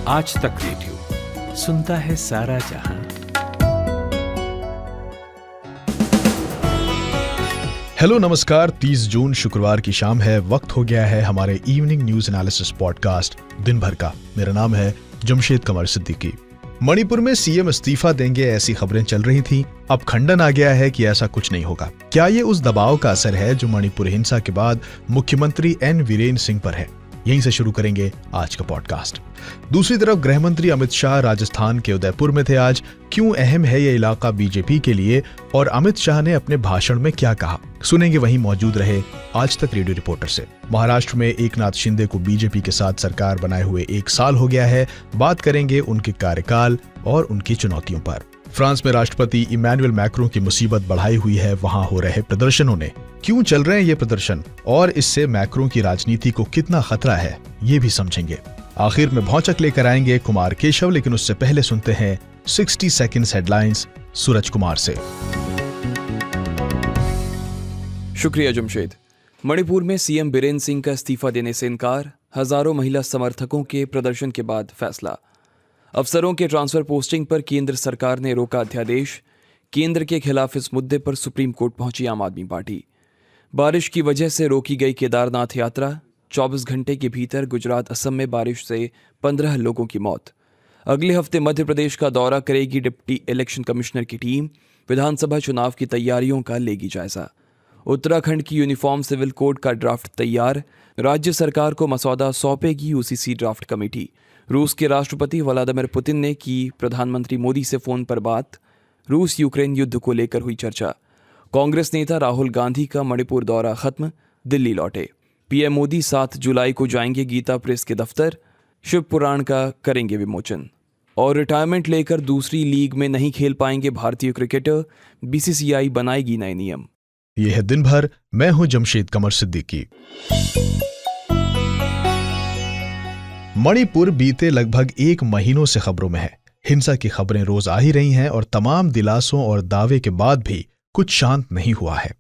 आज तक रेडियो सुनता है सारा जहां। हेलो नमस्कार, 30 जून शुक्रवार की शाम है। वक्त हो गया है हमारे इवनिंग न्यूज एनालिसिस पॉडकास्ट दिन भर का। मेरा नाम है जमशेद कमर सिद्दीकी। मणिपुर में सीएम इस्तीफा देंगे ऐसी खबरें चल रही थीं। अब खंडन आ गया है कि ऐसा कुछ नहीं होगा। क्या ये उस दबाव का असर है जो मणिपुर हिंसा के बाद मुख्यमंत्री एन वीरेन सिंह पर है? यहीं से शुरू करेंगे आज का पॉडकास्ट। दूसरी तरफ गृह मंत्री अमित शाह राजस्थान के उदयपुर में थे आज। क्यों अहम है ये इलाका बीजेपी के लिए और अमित शाह ने अपने भाषण में क्या कहा, सुनेंगे वहीं मौजूद रहे आज तक रेडियो रिपोर्टर से। महाराष्ट्र में एकनाथ शिंदे को बीजेपी के साथ सरकार बनाए हुए 1 साल हो गया है। बात करेंगे उनके कार्यकाल और उनकी चुनौतियों पर। फ्रांस में राष्ट्रपति इमैनुअल मैक्रों की मुसीबत बढ़ाई हुई है। वहां हो रहे प्रदर्शनों ने क्यों चल रहे हैं ये प्रदर्शन और इससे मैक्रों की राजनीति को कितना खतरा है, ये भी समझेंगे। आखिर में भौचक लेकर आएंगे कुमार केशव, लेकिन उससे पहले सुनते हैं 60 सेकंड्स हेडलाइंस सूरज कुमार से। शुक्रिया जमशेद। मणिपुर में सीएम बीरेन सिंह का इस्तीफा देने से इनकार, हजारों महिला समर्थकों के प्रदर्शन के बाद फैसला। अफसरों के ट्रांसफर पोस्टिंग पर केंद्र सरकार ने रोका अध्यादेश। केंद्र के खिलाफ इस मुद्दे पर सुप्रीम कोर्ट पहुंची आम आदमी पार्टी। बारिश की वजह से रोकी गई केदारनाथ यात्रा। 24 घंटे के भीतर गुजरात असम में बारिश से 15 लोगों की मौत। अगले हफ्ते मध्य प्रदेश का दौरा करेगी डिप्टी इलेक्शन कमिश्नर की टीम। विधानसभा चुनाव की तैयारियों का लेगी जायजा। उत्तराखंड की यूनिफॉर्म सिविल कोड का ड्राफ्ट तैयार। राज्य सरकार को मसौदा सौंपेगी यूसीसी ड्राफ्ट कमेटी। रूस के राष्ट्रपति व्लादिमीर पुतिन ने की प्रधानमंत्री मोदी से फोन पर बात। रूस यूक्रेन युद्ध को लेकर हुई चर्चा। कांग्रेस नेता राहुल गांधी का मणिपुर दौरा खत्म, दिल्ली लौटे। पीएम मोदी 7 जुलाई को जाएंगे गीता प्रेस के दफ्तर। शिव पुराण का करेंगे विमोचन। और रिटायरमेंट लेकर दूसरी लीग में नहीं खेल पाएंगे भारतीय क्रिकेटर, बीसीसीआई बनाएगी नए नियम। यह है दिन भर। मैं हूं जमशेद कमर सिद्दीकी। मणिपुर बीते लगभग 1 महीनों से खबरों में है। हिंसा की खबरें रोज आ ही रही हैं और तमाम दिलासों और दावे के बाद भी कुछ शांत नहीं हुआ है।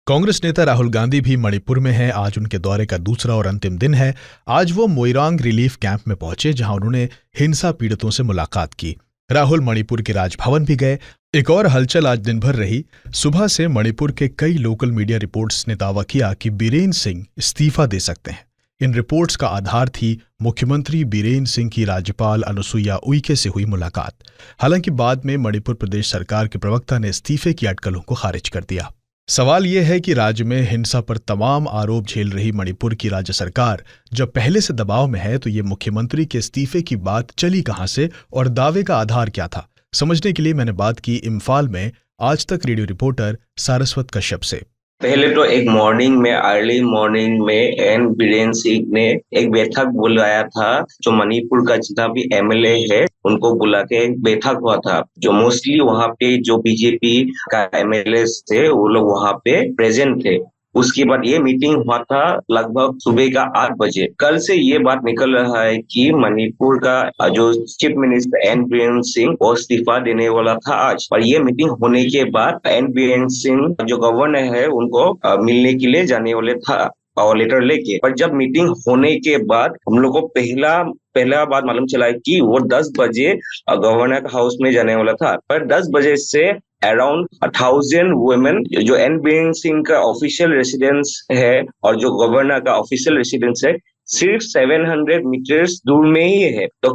कांग्रेस नेता राहुल गांधी भी मणिपुर में हैं। आज उनके दौरे का दूसरा और अंतिम दिन है। आज वो मोइरांग रिलीफ कैंप में पहुंचे, जहां उन्होंने हिंसा पीड़ितों से मुलाकात की। राहुल मणिपुर के राजभवन भी गए। एक और हलचल आज दिन भर रही। सुबह से मणिपुर के कई लोकल मीडिया रिपोर्ट्स ने दावा किया कि बीरेन सिंह इस्तीफा दे सकते हैं। इन रिपोर्ट्स का आधार थी मुख्यमंत्री बीरेन सिंह की राज्यपाल अनुसुईया उइके से हुई मुलाकात। हालांकि बाद में मणिपुर प्रदेश सरकार के प्रवक्ता ने इस्तीफे की अटकलों को खारिज कर दिया। सवाल यह है कि राज्य में हिंसा पर तमाम आरोप झेल रही मणिपुर की राज्य सरकार जब पहले से दबाव में है, तो ये मुख्यमंत्री के इस्तीफे की बात चली कहां से और दावे का आधार क्या था? समझने के लिए मैंने बात की इम्फाल में आज तक रेडियो रिपोर्टर सारस्वत कश्यप से। पहले तो एक अर्ली मॉर्निंग में एन बीरेन सिंह ने एक बैठक बुलाया था। जो मणिपुर का जितना भी एमएलए है उनको बुला के एक बैठक हुआ था। जो मोस्टली वहाँ पे जो बीजेपी का एमएलए थे वो लोग वहाँ पे प्रेजेंट थे। उसके बाद ये मीटिंग हुआ था लगभग सुबह का 8 बजे। कल से ये बात निकल रहा है कि मणिपुर का जो chief minister N Biren Singh वो इस्तीफा देने वाला था आज। और ये मीटिंग होने के बाद एन बीरेन सिंह जो गवर्नर है उनको मिलने के लिए जाने वाले था और लेटर लेके। पर जब मीटिंग होने के बाद हम लोग को पहला बात मालूम चला है कि वो 10 बजे गवर्नर हाउस में जाने वाला था। पर 10 बजे से अराउंड 1000 वुमेन जो एन बीरेन सिंह का ऑफिशियल रेसिडेंस है और जो गवर्नर का ऑफिशियल रेसिडेंस है सिर्फ 700 मीटर्स दूर में ही है, तो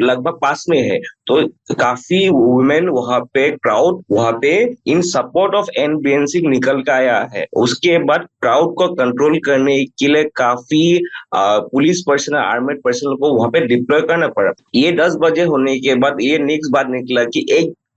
लगभग पास में है। तो काफी वुमेन वहां पे क्राउड वहां पे in support of N Biren Singh निकल के आया है। उसके बाद क्राउड को कंट्रोल करने के लिए काफी पुलिस पर्सनल आर्मेड पर्सनल को वहां पे डिप्लॉय करना पड़ा। ये 10 बजे होने के बाद ये नेक्स्ट बात निकला कि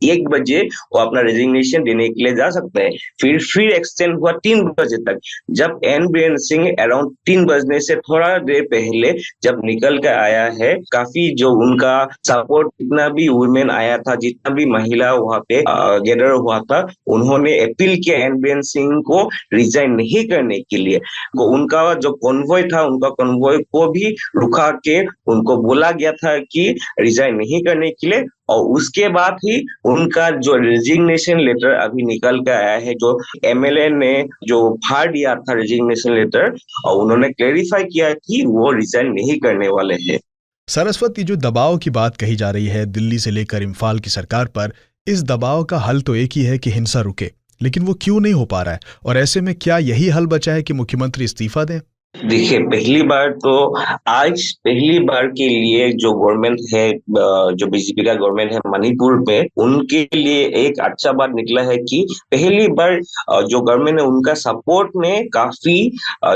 एक बजे वो अपना रेजिग्नेशन देने के लिए जा सकते हैं। फिर एक्सटेंड हुआ 3 बजे तक। जब एन बीरेन सिंह अराउंड 3 बजने से थोड़ा देर पहले जब निकल कर आया है, काफी जो उनका सपोर्ट जितना भी वुमेन आया था, जितना भी महिला वहां पे गैदर हुआ था, उन्होंने अपील किया एन बीरेन सिंह को रिजाइन नहीं करने के लिए। उनका जो कॉन्वॉय था उनका कॉन्वॉय को भी रुका के उनको बोला गया था कि रिजाइन नहीं करने के लिए। और उसके बाद ही उनका जो रेजिग्नेशन लेटर अभी निकल कर आया है, जो एमएलए ने जो फाड़ दिया था रेजिग्नेशन लेटर, और उन्होंने क्लेरिफाई किया कि वो रिजाइन नहीं करने वाले हैं। सरस्वती, जो दबाव की बात कही जा रही है दिल्ली से लेकर इम्फाल की सरकार पर, इस दबाव का हल तो एक ही है कि हिंसा रुके, लेकिन वो क्यों नहीं हो पा रहा है? और ऐसे में क्या यही हल बचा है कि मुख्यमंत्री इस्तीफा दें? देखिए, पहली बार के लिए जो गवर्नमेंट है, जो बीजेपी का गवर्नमेंट है मणिपुर में, उनके लिए एक अच्छा बात निकला है कि पहली बार जो गवर्नमेंट है उनका सपोर्ट में काफी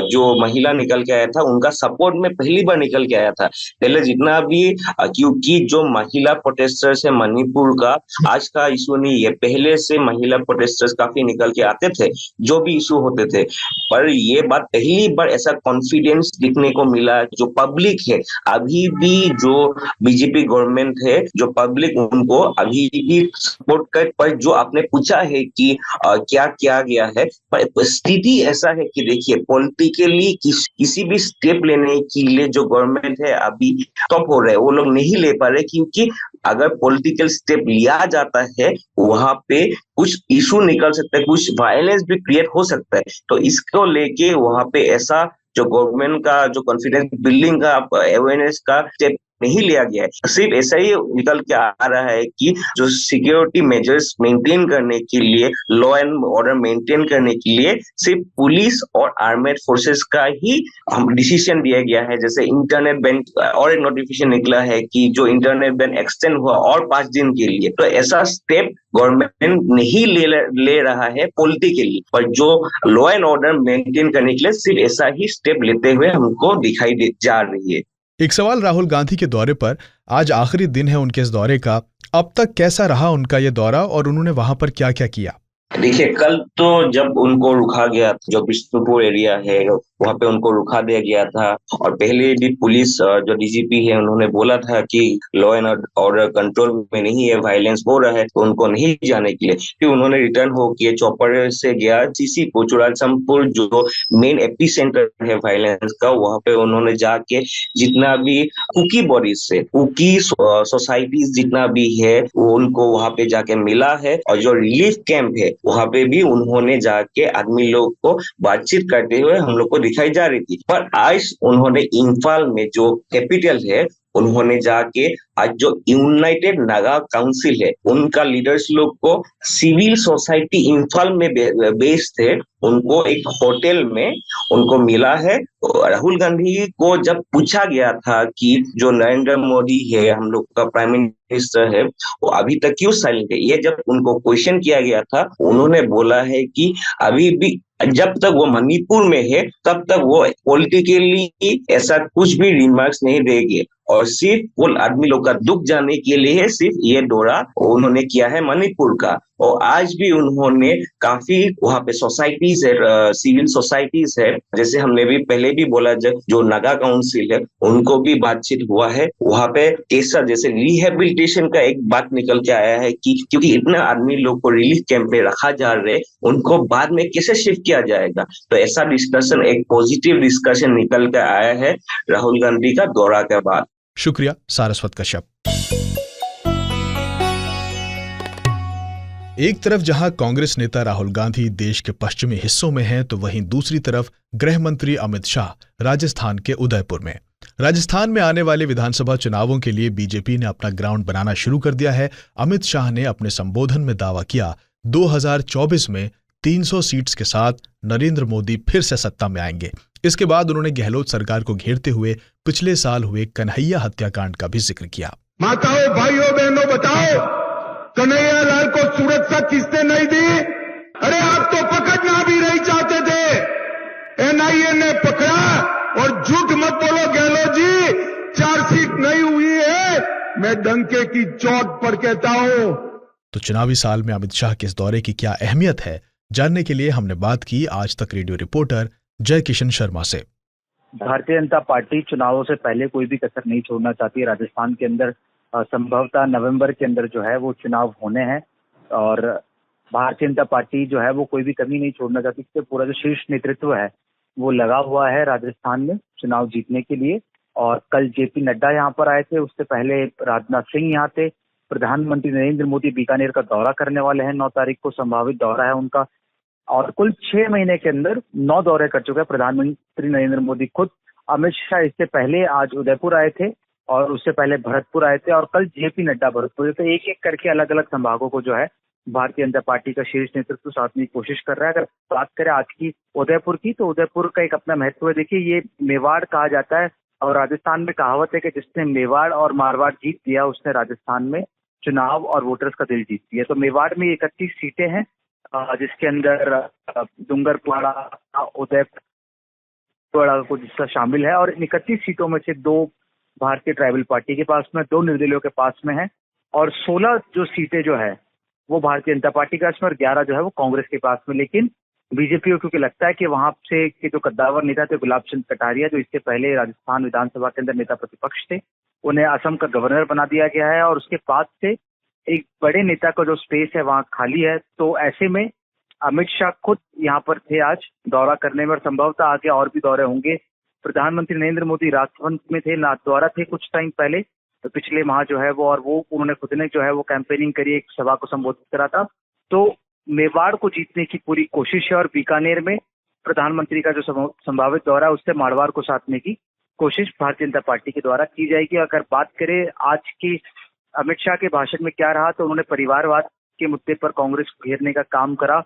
जो महिला निकल के आया था, उनका सपोर्ट में पहली बार निकल के आया था। पहले जितना भी क्योंकि जो महिला प्रोटेस्टर्स है मणिपुर का, आज का इशू नहीं है, पहले से महिला प्रोटेस्टर्स काफी निकल के आते थे, जो भी इशू होते थे। पर ये बात पहली बार ऐसा कॉन्फिडेंस दिखने को मिला, जो पब्लिक है अभी भी, जो बीजेपी गवर्नमेंट है, जो पब्लिक उनको अभी भी सपोर्ट कर, पर जो आपने पूछा है कि क्या किया गया है, पर स्थिति ऐसा है कि देखिए, पॉलिटिकली किसी भी स्टेप लेने के लिए जो गवर्नमेंट है अभी स्टॉप हो रहे हैं, वो लोग नहीं ले पा रहे, क्योंकि अगर पॉलिटिकल स्टेप लिया जाता है, वहां पे कुछ इशू निकल सकता है, कुछ वायलेंस भी क्रिएट हो सकता है। तो इसको लेके वहां पे ऐसा जो गवर्नमेंट का जो कॉन्फिडेंस बिल्डिंग का अवेयरनेस का स्टेप नहीं लिया गया है। सिर्फ ऐसा ही निकल के आ रहा है कि जो सिक्योरिटी मेजर्स मेंटेन करने के लिए, लॉ एंड ऑर्डर मेंटेन करने के लिए सिर्फ पुलिस और आर्मेड फोर्सेस का ही डिसीजन दिया गया है। जैसे इंटरनेट बैन, और एक नोटिफिकेशन निकला है कि जो इंटरनेट बैन एक्सटेंड हुआ और 5 दिन के लिए। तो ऐसा स्टेप गवर्नमेंट नहीं ले रहा है पॉलिटिकली, पर जो लॉ एंड ऑर्डर मेंटेन करने के लिए सिर्फ ऐसा ही स्टेप लेते हुए हमको दिखाई जा रही है। एक सवाल राहुल गांधी के दौरे पर, आज आखिरी दिन है उनके इस दौरे का, अब तक कैसा रहा उनका ये दौरा और उन्होंने वहां पर क्या क्या किया? देखिए, कल तो जब उनको रुका गया, जो बिष्णुपुर एरिया है वहां पे उनको रुका दिया गया था, और पहले भी पुलिस जो डीजीपी है उन्होंने बोला था कि लॉ एंड ऑर्डर कंट्रोल में नहीं है, वायलेंस हो रहा है, तो उनको नहीं जाने के लिए। फिर उन्होंने रिटर्न होकर चौपर से गया सीसी को, चुराचमपुर जो मेन एपी सेंटर है वायलेंस का, वहां पे उन्होंने जाके जितना भी कुकी बॉडीज से, कुकी सोसाइटीज जितना भी है, वो उनको वहां पे जाके मिला है। और जो रिलीफ कैंप है वहां पे भी उन्होंने जाके आदमी लोग को बातचीत करते हुए हम लोग को दिखाई जा रही थी। पर आज उन्होंने इम्फाल में, जो कैपिटल है, उन्होंने जाके आज जो यूनाइटेड नागा काउंसिल है उनका लीडर्स लोग को, सिविल सोसाइटी इम्फाल में बेस्ड थे, उनको एक होटल में उनको मिला है। राहुल गांधी को जब पूछा गया था कि जो नरेंद्र मोदी है, हम लोग का प्राइम मिनिस्टर है, वो अभी तक क्यों साइलेंट है, ये जब उनको क्वेश्चन किया गया था, उन्होंने बोला है कि अभी भी जब तक वो मणिपुर में है तब तक वो पॉलिटिकली ऐसा कुछ भी रिमार्क्स नहीं देंगे, और सिर्फ वो आदमी लोग का दुख जानने के लिए सिर्फ ये दौरा उन्होंने किया है मणिपुर का। और आज भी उन्होंने काफी वहां पे सोसाइटीज है, सिविल सोसाइटीज है, जैसे हमने भी पहले भी बोला, जो नागा काउंसिल है उनको भी बातचीत हुआ है। वहां पे कैसा, जैसे रिहेबिलिटेशन का एक बात निकल के आया है कि क्योंकि इतने आदमी लोग को रिलीफ कैंप में रखा जा रहे, उनको बाद में कैसे शिफ्ट किया जाएगा, तो ऐसा डिस्कशन, एक पॉजिटिव डिस्कशन निकल के आया है राहुल गांधी का दौरा के बाद। शुक्रिया सारस्वत कश्यप। एक तरफ जहां कांग्रेस नेता राहुल गांधी देश के पश्चिमी हिस्सों में हैं, तो वहीं दूसरी तरफ गृह मंत्री अमित शाह राजस्थान के उदयपुर में। राजस्थान में आने वाले विधानसभा चुनावों के लिए बीजेपी ने अपना ग्राउंड बनाना शुरू कर दिया है। अमित शाह ने अपने संबोधन में दावा किया, 2024 में 300 सीट्स के साथ नरेंद्र मोदी फिर से सत्ता में आएंगे। इसके बाद उन्होंने गहलोत सरकार को घेरते हुए पिछले साल हुए कन्हैया हत्याकांड का भी जिक्र किया। माताओं, भाइयों, बहनों, बताओ, कन्हैया लाल को सुरक्षा किसने नहीं दी? अरे आप तो पकड़ना भी नहीं चाहते थे, एनआईए ने पकड़ा। और झूठ मत बोलो गहलोत जी, चार्जशीट नहीं हुई है, मैं डंके की चोट पर कहता हूं। तो चुनावी साल में अमित शाह के इस दौरे की क्या अहमियत है, जानने के लिए हमने बात की आज तक रेडियो रिपोर्टर जय किशन शर्मा से। भारतीय जनता पार्टी चुनावों से पहले कोई भी कसर नहीं छोड़ना चाहती। राजस्थान के अंदर संभवतः नवंबर के अंदर जो है वो चुनाव होने हैं, और भारतीय जनता पार्टी जो है वो कोई भी कमी नहीं छोड़ना चाहती। इससे पूरा जो शीर्ष नेतृत्व है वो लगा हुआ है राजस्थान में चुनाव जीतने के लिए। और कल जेपी नड्डा यहाँ पर आए थे, उससे पहले राजनाथ सिंह यहाँ थे। प्रधानमंत्री नरेंद्र मोदी बीकानेर का दौरा करने वाले हैं, 9 तारीख को संभावित दौरा है उनका। और कुल 6 महीने के अंदर 9 दौरे कर चुके हैं प्रधानमंत्री नरेंद्र मोदी खुद। अमित शाह इससे पहले आज उदयपुर आए थे, और उससे पहले भरतपुर आए थे और कल जेपी नड्डा भरतपुर। तो एक एक करके अलग अलग संभागों को जो है भारतीय जनता पार्टी का शीर्ष नेतृत्व साधने की कोशिश कर रहा है। अगर बात करें आज की उदयपुर की, तो उदयपुर का एक अपना महत्व है। देखिए, ये मेवाड़ कहा जाता है और राजस्थान में कहावत है कि जिसने मेवाड़ और मारवाड़ जीत दिया उसने राजस्थान में चुनाव और वोटर्स का दिल जीत दिया। तो मेवाड़ में 31 सीटें हैं, जिसके अंदर डूंगरपुरा, उदयपुर को जिसका शामिल है। और इन 31 सीटों में से 2 भारतीय ट्राइबल पार्टी के पास में, 2 निर्दलीयों के पास में है और 16 जो सीटें जो है वो भारतीय जनता पार्टी के पास में और 11 जो है वो कांग्रेस के पास में। लेकिन बीजेपी को क्योंकि लगता है कि वहां से के जो कद्दावर नेता थे गुलाब चंद कटारिया, जो इससे पहले राजस्थान विधानसभा के अंदर नेता प्रतिपक्ष थे, उन्हें असम का गवर्नर बना दिया गया है और उसके बाद से एक बड़े नेता का जो स्पेस है वहां खाली है। तो ऐसे में अमित शाह खुद यहाँ पर थे आज दौरा करने में और संभवतः आगे और भी दौरे होंगे। प्रधानमंत्री नरेंद्र मोदी राजभवन में थे, नाथद्वारा थे कुछ टाइम पहले, तो पिछले माह जो है वो, और वो उन्होंने खुद ने जो है वो कैंपेनिंग करी, एक सभा को संबोधित करा था। तो मेवाड़ को जीतने की पूरी कोशिश है और बीकानेर में प्रधानमंत्री का जो संभावित दौरा है उससे मारवाड़ को साधने की कोशिश भारतीय जनता पार्टी के द्वारा की जाएगी। अगर बात करें आज की अमित शाह के भाषण में क्या रहा, तो उन्होंने परिवारवाद के मुद्दे पर कांग्रेस को घेरने का काम करा,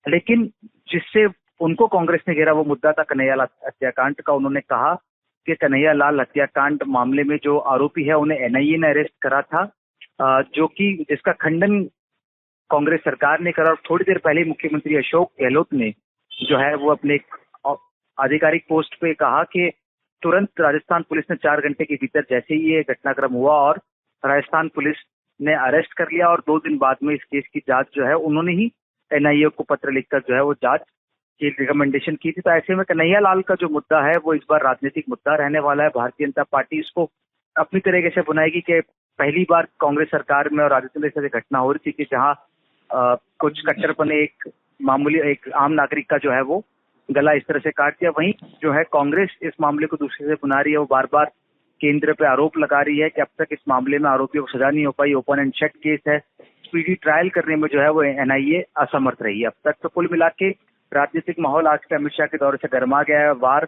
लेकिन जिससे उनको कांग्रेस ने घेरा वो मुद्दा था कन्हैयालाल हत्याकांड का। उन्होंने कहा कि कन्हैयालाल हत्याकांड मामले में जो आरोपी है उन्हें एनआईए ने अरेस्ट करा था, जो कि जिसका खंडन कांग्रेस सरकार ने करा। और थोड़ी देर पहले मुख्यमंत्री अशोक गहलोत ने जो है वो अपने आधिकारिक पोस्ट पे कहा कि तुरंत राजस्थान पुलिस ने 4 घंटे के भीतर जैसे ही ये घटनाक्रम हुआ और राजस्थान पुलिस ने अरेस्ट कर लिया और 2 दिन बाद में इस केस की जांच जो है उन्होंने ही एनआईए को पत्र लिखकर जो है वो जांच की रिकमेंडेशन की थी। तो ऐसे में कन्हैयालाल का जो मुद्दा है वो इस बार राजनीतिक मुद्दा रहने वाला है। भारतीय जनता पार्टी इसको अपनी तरीके से बुनाएगी कि पहली बार कांग्रेस सरकार में और राजस्थान में ऐसी घटना हो रही थी कि जहाँ कुछ कट्टरपने एक आम नागरिक का जो है वो गला इस तरह से काट दिया। वहीं जो है कांग्रेस इस मामले को दूसरे से बुना रही है, वो बार बार केंद्र पे आरोप लगा रही है कि अब तक इस मामले में आरोपियों को सजा नहीं हो पाई, ओपन एंड शट केस है, स्पीडी ट्रायल करने में जो है वो एनआईए असमर्थ रही है अब तक। तो कुल मिला के राजनीतिक माहौल आज के अमित शाह के दौरे से गर्मा गया है। वार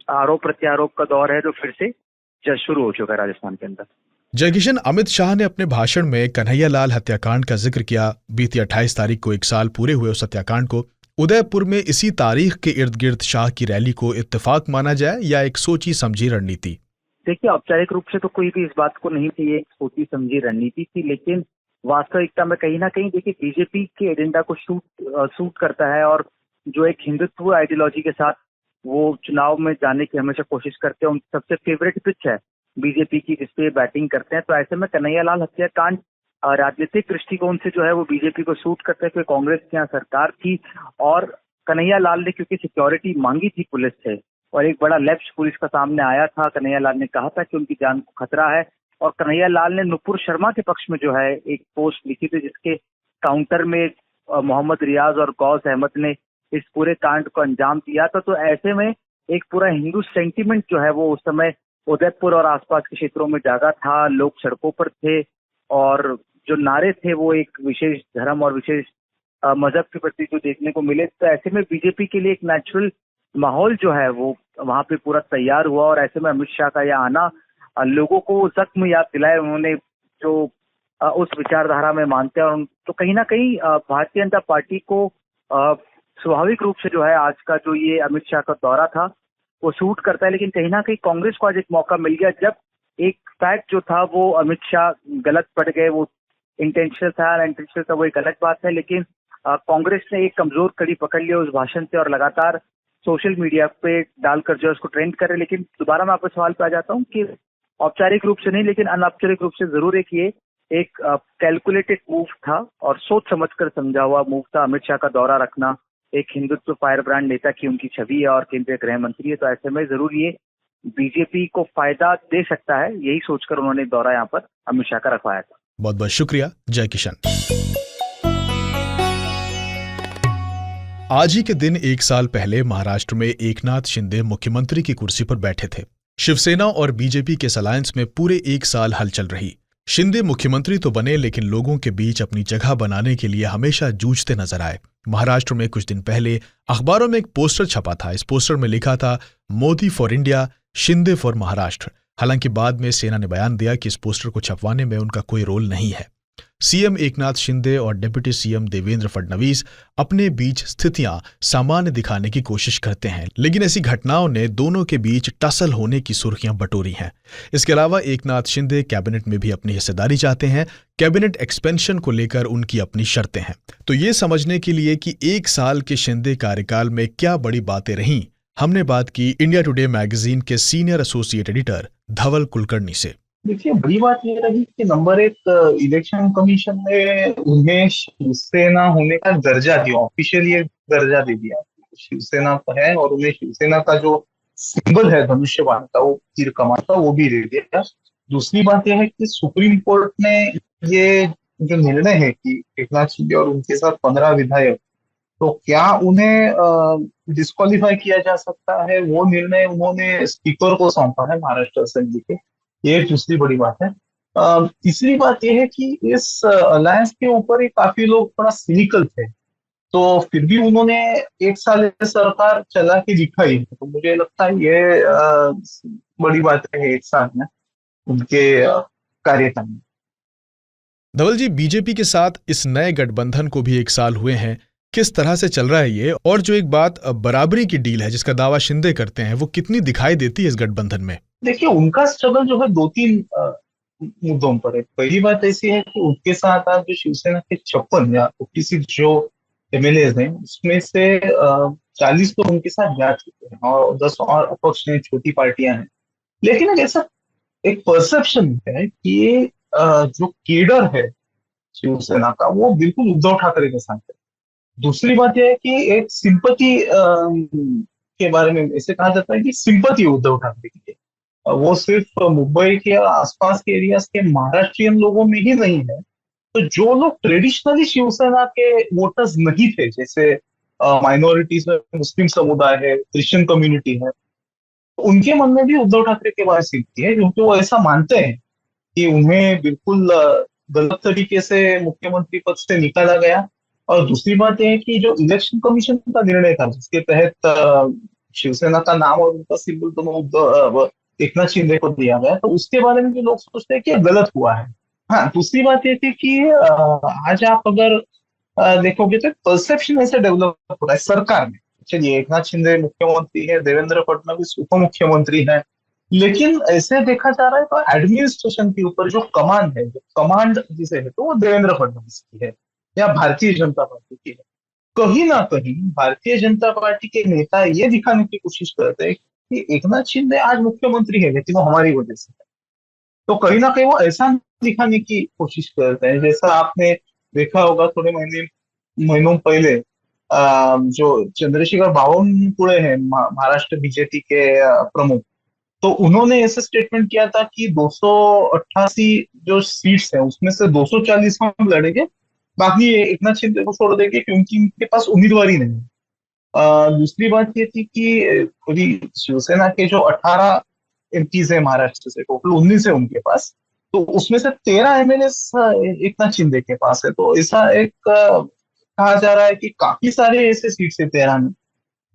आरोप प्रत्यारोप का दौर है जो फिर से शुरू हो चुका है राजस्थान के अंदर। जयकिशन, अमित शाह ने अपने भाषण में कन्हैयालाल हत्याकांड का जिक्र किया। बीती 28 तारीख को 1 साल पूरे हुए उस हत्याकांड को। उदयपुर में इसी तारीख के इर्द गिर्द शाह की रैली को इत्तेफाक माना जाए या एक सोची समझी रणनीति? देखिए, औपचारिक रूप से तो कोई भी इस बात को नहीं थी, एक सोची समझी रणनीति थी, लेकिन वास्तविकता में कहीं ना कहीं देखिए बीजेपी के एजेंडा को सूट करता है और जो एक हिंदुत्व आइडियोलॉजी के साथ वो चुनाव में जाने की हमेशा कोशिश करते हैं। उन सबसे फेवरेट पिच है बीजेपी की जिसपे बैटिंग करते हैं। तो ऐसे में कन्हैयालाल हत्याकांड राजनीतिक दृष्टिकोण से जो है वो बीजेपी को सूट करता है, क्योंकि कांग्रेस की यहाँ सरकार थी और कन्हैयालाल ने क्योंकि सिक्योरिटी मांगी थी पुलिस से और एक बड़ा लैप्स पुलिस का सामने आया था। कन्हैयालाल ने कहा था कि उनकी जान को खतरा है और कन्हैयालाल ने नुपुर शर्मा के पक्ष में जो है एक पोस्ट लिखी थी जिसके काउंटर में मोहम्मद रियाज और गौस अहमद ने इस पूरे कांड को अंजाम दिया था। तो ऐसे में एक पूरा हिंदू सेंटीमेंट जो है वो उस समय उदयपुर और आसपास के क्षेत्रों में जागा था, लोग सड़कों पर थे और जो नारे थे वो एक विशेष धर्म और विशेष मजहब के प्रति जो देखने को मिले। तो ऐसे में बीजेपी के लिए एक नेचुरल माहौल जो है वो वहां पे पूरा तैयार हुआ और ऐसे में अमित शाह का यह आना लोगों को जख्म याद दिलाए, उन्होंने जो उस विचारधारा में मानते हैं। तो कहीं ना कहीं भारतीय जनता पार्टी को स्वाभाविक रूप से जो है आज का जो ये अमित शाह का दौरा था वो सूट करता है, लेकिन कहीं ना कहीं कांग्रेस को आज एक मौका मिल गया जब एक फैक्ट जो था वो अमित शाह गलत पड़ गए, वो इंटेंशनल था अनइंटेंशनल था वो एक अलग बात है, लेकिन कांग्रेस ने एक कमजोर कड़ी पकड़ लिया उस भाषण से और लगातार सोशल मीडिया पे डालकर जो है उसको ट्रेंड कर रहे। लेकिन दोबारा मैं आपके सवाल पे आ जाता हूँ कि औपचारिक रूप से नहीं लेकिन अनौपचारिक रूप से जरूर एक कैलकुलेटेड मूव था और सोच समझकर समझा हुआ मूव था अमित शाह का दौरा रखना। एक हिंदुत्व फायर ब्रांड नेता की उनकी छवि है और केंद्रीय गृह मंत्री है, तो ऐसे में जरूर ये बीजेपी को फायदा दे सकता है, यही सोचकर उन्होंने दौरा यहाँ पर अमित शाह का रखवाया था। बहुत बहुत शुक्रिया जयकिशन। आज ही के दिन 1 साल पहले महाराष्ट्र में एकनाथ शिंदे मुख्यमंत्री की कुर्सी पर बैठे थे। शिवसेना और बीजेपी के अलायंस में पूरे 1 साल हलचल रही। शिंदे मुख्यमंत्री तो बने लेकिन लोगों के बीच अपनी जगह बनाने के लिए हमेशा जूझते नजर आए। महाराष्ट्र में कुछ दिन पहले अखबारों में एक पोस्टर छपा था। इस पोस्टर में लिखा था Modi for India, Shinde for Maharashtra. हालांकि बाद में सेना ने बयान दिया कि इस पोस्टर को छपवाने में उनका कोई रोल नहीं है। सीएम एकनाथ शिंदे और डिप्टी सीएम देवेंद्र फडणवीस अपने बीच स्थितियां सामान्य दिखाने की कोशिश करते हैं, लेकिन ऐसी घटनाओं ने दोनों के बीच टसल होने की सुर्खियां बटोरी हैं। इसके अलावा एकनाथ शिंदे कैबिनेट में भी अपनी हिस्सेदारी चाहते हैं। कैबिनेट एक्सपेंशन को लेकर उनकी अपनी शर्तें हैं। तो ये समझने के लिए कि 1 साल के शिंदे कार्यकाल में क्या बड़ी बातें रहीं, हमने बात की इंडिया टुडे मैगजीन के सीनियर एसोसिएट एडिटर धवल कुलकर्णी से। देखिए, बड़ी बात ये रही कि नंबर एक, इलेक्शन कमीशन ने उन्हें शिवसेना होने का दर्जा दिया, ऑफिशियली एक दर्जा दे दिया। शिवसेना है और उन्हें शिवसेना का जो सिंबल है धनुष्य बाण का, वो तीर कमान का, वो भी दे दिया। दूसरी बात यह है कि सुप्रीम कोर्ट ने ये जो निर्णय है कि एकनाथ शिंदे और उनके साथ 15 विधायक, तो क्या उन्हें डिस्क्वालीफाई किया जा सकता है, वो निर्णय उन्होंने स्पीकर को सौंपा है महाराष्ट्र असेंबली के। ये दूसरी बड़ी बात है। तीसरी बात यह है कि इस अलायंस के ऊपर ही काफी लोग थोड़ा सिनिकल थे, तो फिर भी उन्होंने 1 साल सरकार चला के दिखाई है। तो मुझे लगता है ये बड़ी बात है 1 साल में उनके कार्यकाल में। धवल जी, बीजेपी के साथ इस नए गठबंधन को भी 1 साल हुए हैं, किस तरह से चल रहा है ये? और जो एक बात बराबरी की डील है जिसका दावा शिंदे करते हैं, वो कितनी दिखाई देती है इस गठबंधन में? देखिए, उनका स्ट्रगल जो है 2-3 मुद्दों पर है। पहली बात ऐसी है कि उनके साथ आज जो शिवसेना के 56 या 26 जो एमएलए हैं, उसमें से 40 तो उनके साथ जा चुके हैं और 10 और अपक्ष हैं, छोटी पार्टियां हैं। लेकिन ऐसा एक परसेप्शन है कि जो केडर है शिवसेना का, वो बिल्कुल उद्धव ठाकरे के साथ है। दूसरी बात यह है कि एक सिंपैथी के बारे में ऐसे कहा जाता है कि सिंपैथी उद्धव ठाकरे की है, वो सिर्फ मुंबई के आसपास के एरियाज के महाराष्ट्रियन लोगों में ही नहीं है। तो जो लोग ट्रेडिशनली शिवसेना के वोटर्स नहीं थे, जैसे माइनॉरिटीज में मुस्लिम समुदाय है, क्रिश्चियन कम्युनिटी है, तो उनके मन में भी उद्धव ठाकरे के बारे सीखती है, क्योंकि वो ऐसा मानते हैं कि उन्हें बिल्कुल गलत तरीके से मुख्यमंत्री पद से निकाला गया। और दूसरी बात यह है कि जो इलेक्शन कमीशन का निर्णय था, जिसके तहत शिवसेना का नाम और उनका सिंबल दोनों एकनाथ शिंदे को दिया गया, तो उसके बारे में भी लोग सोचते हैं कि गलत हुआ है। हाँ, दूसरी बात ये थी कि आज आप अगर देखोगे तो परसेप्शन ऐसे डेवलप हो रहा है सरकार में। चलिए, एकनाथ शिंदे मुख्यमंत्री है, देवेंद्र फडणवीस उप मुख्यमंत्री है, लेकिन ऐसे देखा जा रहा है तो एडमिनिस्ट्रेशन के ऊपर जो कमान है, जो कमांड जिसे है, तो वो देवेंद्र फडणवीस की है या भारतीय जनता पार्टी की है। कहीं ना कहीं भारतीय जनता पार्टी के नेता ये दिखाने की कोशिश करते हैं कि एकनाथ शिंदे आज मुख्यमंत्री है, लेकिन वो हमारी वजह से है। तो कहीं ना कहीं वो ऐसा दिखाने की कोशिश करते हैं, जैसा आपने देखा होगा थोड़े महीनों पहले जो चंद्रशेखर बावनकुळे हैं, महाराष्ट्र बीजेपी के प्रमुख, तो उन्होंने ऐसा स्टेटमेंट किया था कि 288 जो सीट्स हैं उसमें से 240 हम लड़ेंगे, बाकी एकनाथ शिंदे को छोड़ देंगे क्योंकि उनके पास उम्मीदवारी नहीं है। दूसरी बात ये थी कि अभी शिवसेना के जो 18 एमपीज है महाराष्ट्र से, टोटल 19 है उनके पास, तो उसमें से 13 एमएलए एकनाथ शिंदे के पास है। तो ऐसा एक कहा जा रहा है कि काफी सारे ऐसे सीट्स है 13 में,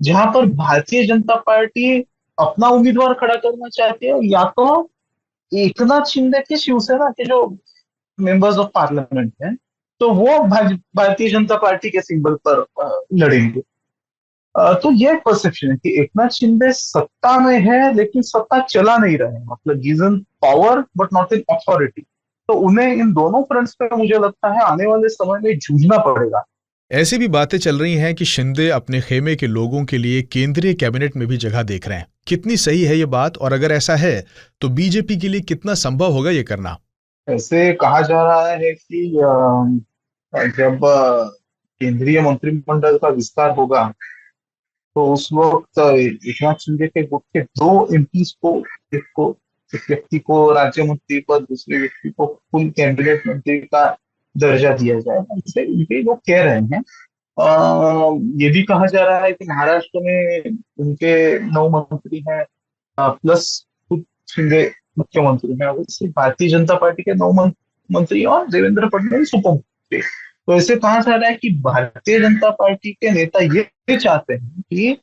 जहां पर भारतीय जनता पार्टी अपना उम्मीदवार खड़ा करना चाहती है, या तो एकनाथ शिंदे के शिवसेना के जो मेंबर्स ऑफ पार्लियामेंट हैं, तो वो भारतीय जनता पार्टी के सिंबल पर लड़ेंगे। तो ये परसेप्शन है कि एकनाथ शिंदे सत्ता में है लेकिन सत्ता चला नहीं रहे, मतलब is in power but not in authority. तो उन्हें इन दोनों फ्रंट्स पे मुझे लगता है आने वाले समय में जूझना पड़ेगा। ऐसी भी बातें चल रही हैं कि शिंदे अपने खेमे के लोगों के लिए केंद्रीय कैबिनेट में भी जगह देख रहे हैं। कितनी सही है ये बात, और अगर ऐसा है तो बीजेपी के लिए कितना संभव होगा ये करना? ऐसे कहा जा रहा है कि जब केंद्रीय मंत्रिमंडल का विस्तार होगा तो उस वक्त एकनाथ शिंदे के गुट के 2 एमपीज को, एक व्यक्ति को राज्य मंत्री पद, दूसरे व्यक्ति को फुल कैबिनेट मंत्री का दर्जा दिया जाएगा, इसे उनके लोग कह रहे हैं। ये भी कहा जा रहा है कि महाराष्ट्र में उनके 9 मंत्री हैं, प्लस खुद शिंदे मुख्यमंत्री हैं, इससे भारतीय जनता पार्टी के 9 मंत्री और देवेंद्र फडणवीस उप मुख्यमंत्री। तो ऐसे कहा जा रहा है कि भारतीय जनता पार्टी के नेता ये चाहते हैं कि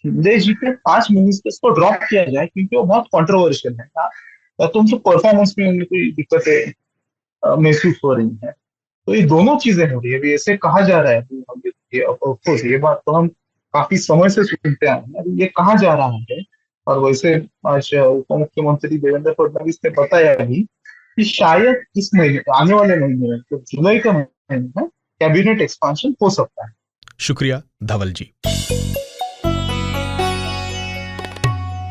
देश जीते 5 मूवीज पे इसको ड्रॉप किया जाए क्योंकि वो बहुत कंट्रोवर्शियल है, या तो उनके परफॉर्मेंस में उनमें कोई दिक्कतें महसूस हो रही है। तो ये दोनों चीजें हो रही है। अभी ऐसे कहा जा रहा है, ऑफकोर्स ये बात तो हम काफी समय से सुनते आए हैं, अभी ये कहा जा रहा है। और वैसे आज उप मुख्यमंत्री देवेंद्र फडणवीस ने बताया भी कि शायद इस महीने, आने वाले महीने में, तो जुलाई का महीने में कैबिनेट एक्सपांशन हो सकता है। शुक्रिया धवल जी।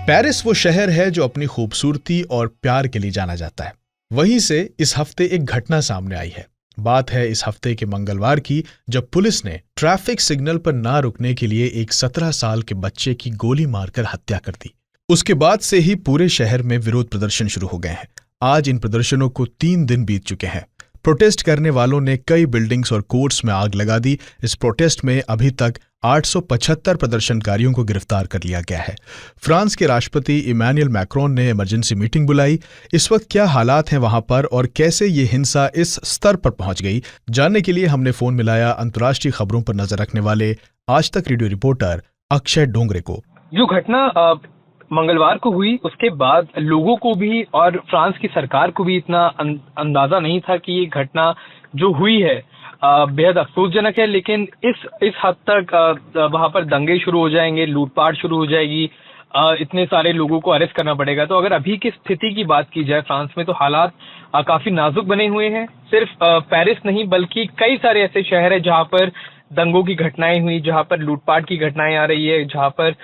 पेरिस वो शहर है जो अपनी खूबसूरती और प्यार के लिए जाना जाता है। वहीं से इस हफ्ते एक घटना सामने आई है। बात है इस हफ्ते के मंगलवार की, जब पुलिस ने ट्रैफिक सिग्नल पर ना रुकने के लिए एक 17 साल के बच्चे की गोली मारकर हत्या कर दी। उसके बाद से ही पूरे शहर में विरोध प्रदर्शन शुरू हो गए हैं। आज इन प्रदर्शनों को 3 दिन बीत चुके हैं। प्रोटेस्ट करने वालों ने कई बिल्डिंग्स और कोर्ट्स में आग लगा दी। इस प्रोटेस्ट में अभी तक 875 प्रदर्शनकारियों को गिरफ्तार कर लिया गया है। फ्रांस के राष्ट्रपति इमैनुअल मैक्रोन ने इमरजेंसी मीटिंग बुलाई। इस वक्त क्या हालात हैं वहां पर और कैसे ये हिंसा इस स्तर पर पहुंच गई, जानने के लिए हमने फोन मिलाया अंतर्राष्ट्रीय खबरों पर नजर रखने वाले आज तक रेडियो रिपोर्टर अक्षय डोंगरे को। जो घटना मंगलवार को हुई, उसके बाद लोगों को भी और फ्रांस की सरकार को भी इतना अंदाजा नहीं था कि ये घटना जो हुई है बेहद अफसोसजनक है। लेकिन इस हद तक वहां पर दंगे शुरू हो जाएंगे, लूटपाट शुरू हो जाएगी, इतने सारे लोगों को अरेस्ट करना पड़ेगा। तो अगर अभी की स्थिति की बात की जाए फ्रांस में, तो हालात काफी नाजुक बने हुए हैं। सिर्फ पेरिस नहीं बल्कि कई सारे ऐसे शहर है जहां पर दंगों की घटनाएं हुई, जहां पर लूटपाट की घटनाएं आ रही है, जहां पर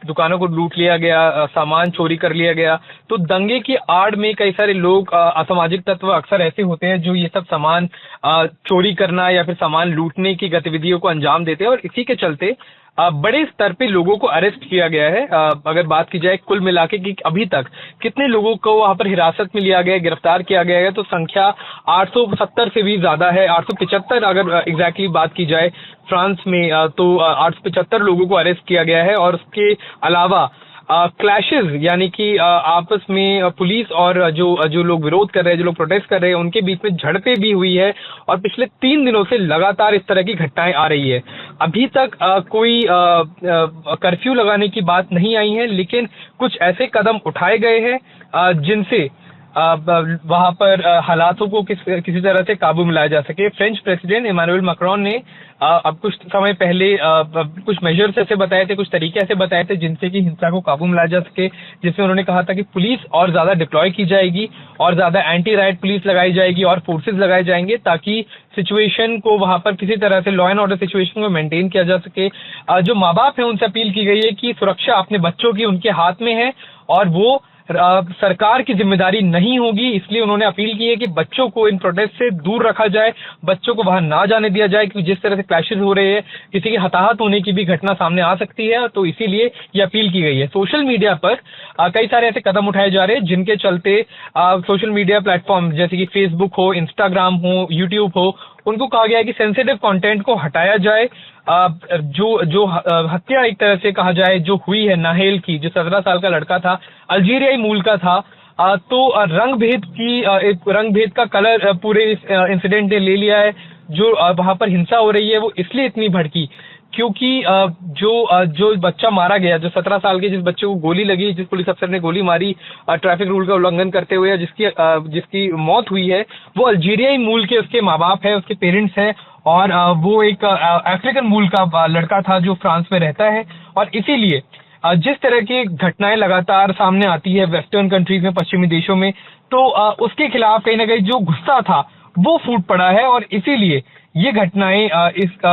दुकानों को लूट लिया गया, सामान चोरी कर लिया गया। तो दंगे की आड़ में कई सारे लोग, असामाजिक तत्व अक्सर ऐसे होते हैं जो ये सब सामान चोरी करना या फिर सामान लूटने की गतिविधियों को अंजाम देते हैं, और इसी के चलते बड़े स्तर पे लोगों को अरेस्ट किया गया है। अगर बात की जाए कुल मिलाके की अभी तक कितने लोगों को वहां पर हिरासत में लिया गया, गिरफ्तार किया गया है, तो संख्या 870 से भी ज्यादा है। 875 अगर एग्जैक्टली बात की जाए फ्रांस में, तो 875 लोगों को अरेस्ट किया गया है। और उसके अलावा क्लैशेस यानी कि आपस में पुलिस और जो लोग विरोध कर रहे हैं, जो लोग प्रोटेस्ट कर रहे हैं, उनके बीच में झड़पें भी हुई है। और पिछले 3 दिनों से लगातार इस तरह की घटनाएं आ रही है। अभी तक कोई कर्फ्यू लगाने की बात नहीं आई है, लेकिन कुछ ऐसे कदम उठाए गए हैं जिनसे वहां पर हालातों को किसी तरह से काबू में लाया जा सके। फ्रेंच प्रेसिडेंट इमैनुअल मैक्रोन ने अब कुछ समय पहले कुछ मेजर्स ऐसे बताए थे, कुछ तरीके ऐसे बताए थे जिनसे कि हिंसा को काबू में लाया जा सके, जिसमें उन्होंने कहा था कि पुलिस और ज्यादा डिप्लॉय की जाएगी और ज्यादा एंटी राइट पुलिस लगाई जाएगी और फोर्सेस लगाए जाएंगे, ताकि सिचुएशन को वहां पर किसी तरह से लॉ एंड ऑर्डर सिचुएशन को मेंटेन किया जा सके। जो माँ बाप है उनसे अपील की गई है कि सुरक्षा अपने बच्चों की उनके हाथ में है और वो सरकार की जिम्मेदारी नहीं होगी। इसलिए उन्होंने अपील की है कि बच्चों को इन प्रोटेस्ट से दूर रखा जाए, बच्चों को वहां ना जाने दिया जाए, क्योंकि जिस तरह से क्लैशेस हो रहे हैं, किसी के हताहत होने की भी घटना सामने आ सकती है। तो इसीलिए ये अपील की गई है। सोशल मीडिया पर कई सारे ऐसे कदम उठाए जा रहे हैं जिनके चलते सोशल मीडिया प्लेटफॉर्म जैसे कि फेसबुक हो, इंस्टाग्राम हो, यूट्यूब हो, उनको कहा गया है कि सेंसिटिव कंटेंट को हटाया जाए। जो हत्या एक तरह से कहा जाए जो हुई है नाहेल की, जो 17 साल का लड़का था, अल्जीरियाई मूल का था, तो रंग भेद का कलर पूरे इंसिडेंट ने ले लिया है। जो वहां पर हिंसा हो रही है वो इसलिए इतनी भड़की क्योंकि जो बच्चा मारा गया, जो 17 साल के जिस बच्चे को गोली लगी, जिस पुलिस अफसर ने गोली मारी ट्रैफिक रूल का उल्लंघन करते हुए, जिसकी मौत हुई है, वो अल्जीरियाई मूल के उसके माँ बाप है, उसके पेरेंट्स हैं, और वो एक अफ्रीकन मूल का लड़का था जो फ्रांस में रहता है। और इसीलिए जिस तरह की घटनाएं लगातार सामने आती है वेस्टर्न कंट्रीज में, पश्चिमी देशों में, तो उसके खिलाफ कहीं ना कहीं जो गुस्सा था वो फूट पड़ा है। और इसीलिए ये घटनाएं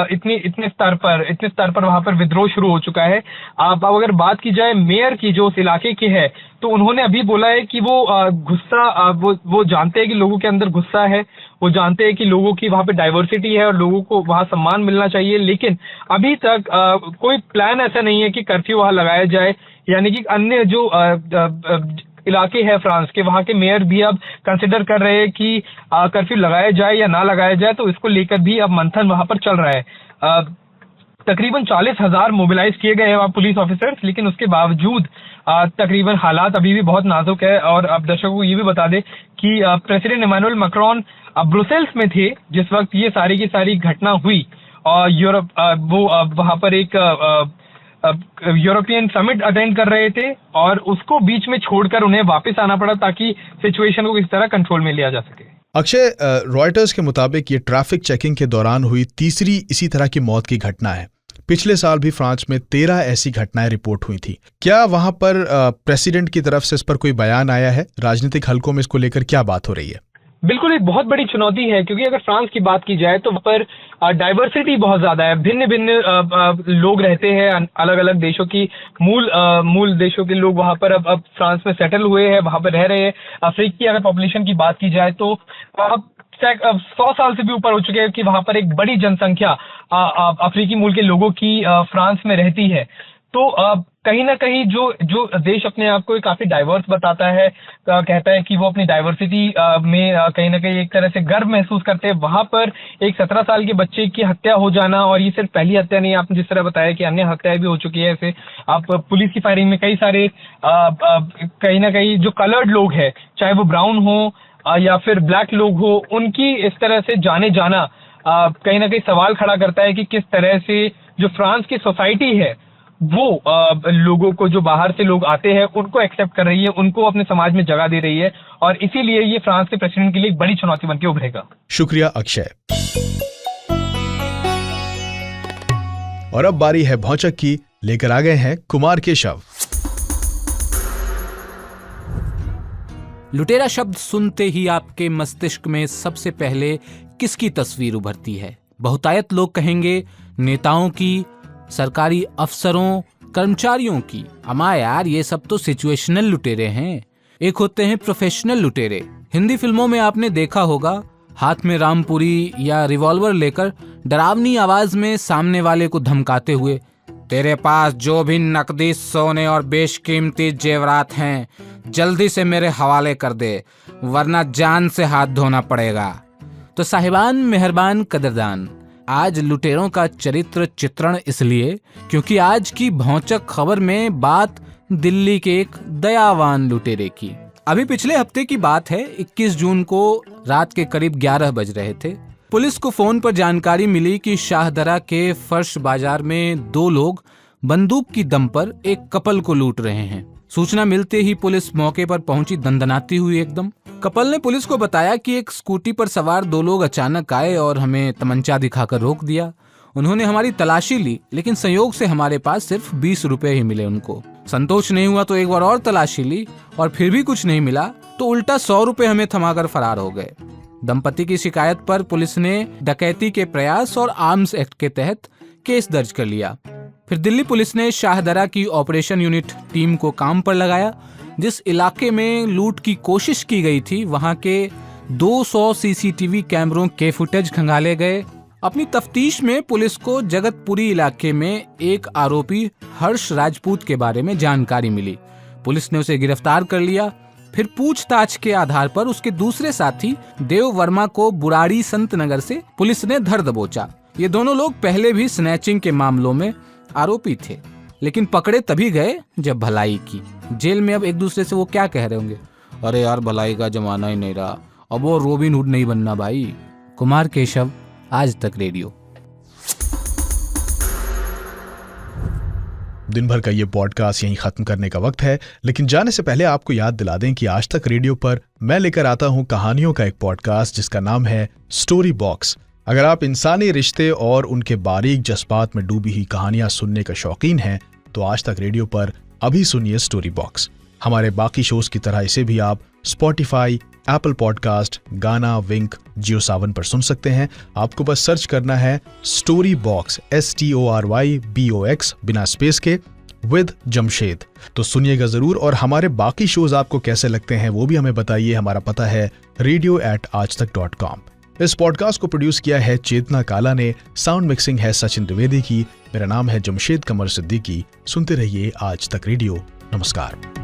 इतने स्तर पर वहां पर विद्रोह शुरू हो चुका है। अब अगर बात की जाए मेयर की जो उस इलाके की है, तो उन्होंने अभी बोला है कि वो गुस्सा वो जानते हैं कि लोगों के अंदर गुस्सा है, वो जानते हैं कि लोगों की वहां पे डाइवर्सिटी है और लोगों को वहां सम्मान मिलना चाहिए, लेकिन अभी तक कोई प्लान ऐसा नहीं है कि कर्फ्यू वहां लगाया जाए। यानी कि अन्य जो इलाके हैं फ्रांस के, वहां के मेयर भी अब कंसिडर कर रहे हैं कि कर्फ्यू लगाया जाए या ना लगाया जाए। तो इसको लेकर भी अब मंथन वहां पर चल रहा है। तकरीबन 40,000 मोबिलाइज किए गए हैं वहां पुलिस ऑफिसर्स, लेकिन उसके बावजूद तकरीबन हालात अभी भी बहुत नाजुक है। और अब दर्शकों को ये भी बता दें कि प्रेसिडेंट इमैनुअल मैक्रोन ब्रुसेल्स में थे जिस वक्त ये सारी की सारी घटना हुई, और यूरोप वो वहां पर एक यूरोपियन समिट अटेंड कर रहे थे और उसको बीच में छोड़कर उन्हें वापस आना पड़ा ताकि सिचुएशन को किसी तरह कंट्रोल में लिया जा सके। अक्षय, रॉयटर्स के मुताबिक ये ट्रैफिक चेकिंग के दौरान हुई तीसरी इसी तरह की मौत की घटना है। पिछले साल भी फ्रांस में 13 ऐसी घटनाएं रिपोर्ट हुई थी। क्या वहां पर प्रेसिडेंट की तरफ से इस पर कोई बयान आया है? राजनीतिक हलकों में इसको लेकर क्या बात हो रही है? बिल्कुल एक बहुत बड़ी चुनौती है, क्योंकि अगर फ्रांस की बात की जाए तो वहाँ पर डाइवर्सिटी बहुत ज्यादा है। भिन्न भिन्न लोग रहते हैं, अलग अलग देशों की मूल देशों के लोग वहाँ पर अब फ्रांस में सेटल हुए हैं, वहाँ पर रह रहे हैं। अफ्रीकी अगर पॉपुलेशन की बात की जाए तो 100 साल से भी ऊपर हो चुके हैं कि वहाँ पर एक बड़ी जनसंख्या अफ्रीकी मूल के लोगों की फ्रांस में रहती है। तो कहीं ना कहीं जो देश अपने आप को काफी डाइवर्स बताता है, कहता है कि वो अपनी डाइवर्सिटी में कहीं ना कहीं एक तरह से गर्व महसूस करते हैं, वहां पर एक 17 साल के बच्चे की हत्या हो जाना, और ये सिर्फ पहली हत्या नहीं, आपने जिस तरह बताया कि अन्य हत्याएं भी हो चुकी है। ऐसे आप पुलिस की फायरिंग में कई सारे कहीं ना कहीं जो कलर्ड लोग हैं, चाहे वो ब्राउन हो या फिर ब्लैक लोग हो, उनकी इस तरह से जाने जाना कहीं ना कहीं सवाल खड़ा करता है कि किस तरह से जो फ्रांस की सोसाइटी है वो लोगों को, जो बाहर से लोग आते हैं उनको एक्सेप्ट कर रही है, उनको अपने समाज में जगह दे रही है, और इसीलिए ये फ्रांस के प्रेसिडेंट के लिए एक बड़ी चुनौती बनकर उभरेगा। शुक्रिया अक्षय। और अब बारी है भौचक की, लेकर आ गए हैं कुमार केशव। लुटेरा शब्द सुनते ही आपके मस्तिष्क में सबसे पहले किसकी तस्वीर उभरती है? बहुतायत लोग कहेंगे नेताओं की, सरकारी अफसरों, कर्मचारियों की। अमा यार, ये सब तो सिचुएशनल लुटेरे हैं। एक होते हैं प्रोफेशनल लुटेरे। हिंदी फिल्मों में आपने देखा होगा, हाथ में रामपुरी या रिवॉल्वर लेकर डरावनी आवाज में सामने वाले को धमकाते हुए, तेरे पास जो भी नकदी, सोने और बेशकीमती जेवरात हैं जल्दी से मेरे हवाले कर दे, वरना जान से हाथ धोना पड़ेगा। तो साहिबान, मेहरबान, कदरदान, आज लुटेरों का चरित्र चित्रण इसलिए क्योंकि आज की भौचक खबर में बात दिल्ली के एक दयावान लुटेरे की। अभी पिछले हफ्ते की बात है, 21 जून को रात के करीब 11 बज रहे थे। पुलिस को फोन पर जानकारी मिली कि शाहदरा के फर्श बाजार में 2 लोग बंदूक की दम पर एक कपल को लूट रहे हैं। सूचना मिलते ही पुलिस मौके पर पहुंची, दंदनाती हुई एकदम। कपल ने पुलिस को बताया कि एक स्कूटी पर सवार 2 लोग अचानक आए और हमें तमंचा दिखाकर रोक दिया। उन्होंने हमारी तलाशी ली, लेकिन संयोग से हमारे पास सिर्फ 20 रुपए ही मिले उनको। संतोष नहीं हुआ तो एक बार और तलाशी ली और फिर भी कुछ नहीं मिला, तो उल्टा 100 रुपए हमें थमाकर फरार हो गए। दंपति की शिकायत पर पुलिस ने डकैती के प्रयास और आर्म्स एक्ट के तहत केस दर्ज कर लिया। फिर दिल्ली पुलिस ने शाहदरा की ऑपरेशन यूनिट टीम को काम पर लगाया। जिस इलाके में लूट की कोशिश की गई थी, वहां के 200 सीसीटीवी कैमरों के फुटेज खंगाले गए। अपनी तफ्तीश में पुलिस को जगतपुरी इलाके में एक आरोपी हर्ष राजपूत के बारे में जानकारी मिली। पुलिस ने उसे गिरफ्तार कर लिया। फिर पूछताछ के आधार पर उसके दूसरे साथी देव वर्मा को बुराड़ी संत नगर से पुलिस ने धर दबोचा। ये दोनों लोग पहले भी स्नैचिंग के मामलों में आरोपी थे, लेकिन पकड़े तभी गए जब भलाई की। जेल में अब एक दूसरे से वो क्या कह रहे होंगे, अरे यार भलाई का जमाना ही नहीं रहा, अब वो रॉबिन हुड नहीं बनना भाई। कुमार केशव, आज तक रेडियो। दिन भर का ये पॉडकास्ट यहीं खत्म करने का वक्त है, लेकिन जाने से पहले आपको याद दिला दें कि आज तक रेडियो पर मैं लेकर आता हूं कहानियों का एक पॉडकास्ट जिसका नाम है स्टोरी बॉक्स। अगर आप इंसानी रिश्ते और उनके बारीक जज्बात में डूबी हुई कहानियां सुनने का शौकीन हैं, तो आज तक रेडियो पर अभी सुनिए स्टोरी बॉक्स। हमारे बाकी शोज की तरह इसे भी आप स्पॉटिफाई, एप्पल पॉडकास्ट, गाना, विंक, जियो सावन पर सुन सकते हैं। आपको बस सर्च करना है स्टोरी बॉक्स, STORYBOX बिना स्पेस के, विद जमशेद। तो सुनिएगा जरूर, और हमारे बाकी शोज आपको कैसे लगते हैं वो भी हमें बताइए। हमारा पता है radio@aajtak.com। इस पॉडकास्ट को प्रोड्यूस किया है चेतना काला ने, साउंड मिक्सिंग है सचिन द्विवेदी की। मेरा नाम है जमशेद कमर सिद्दीकी। सुनते रहिए आज तक रेडियो। नमस्कार।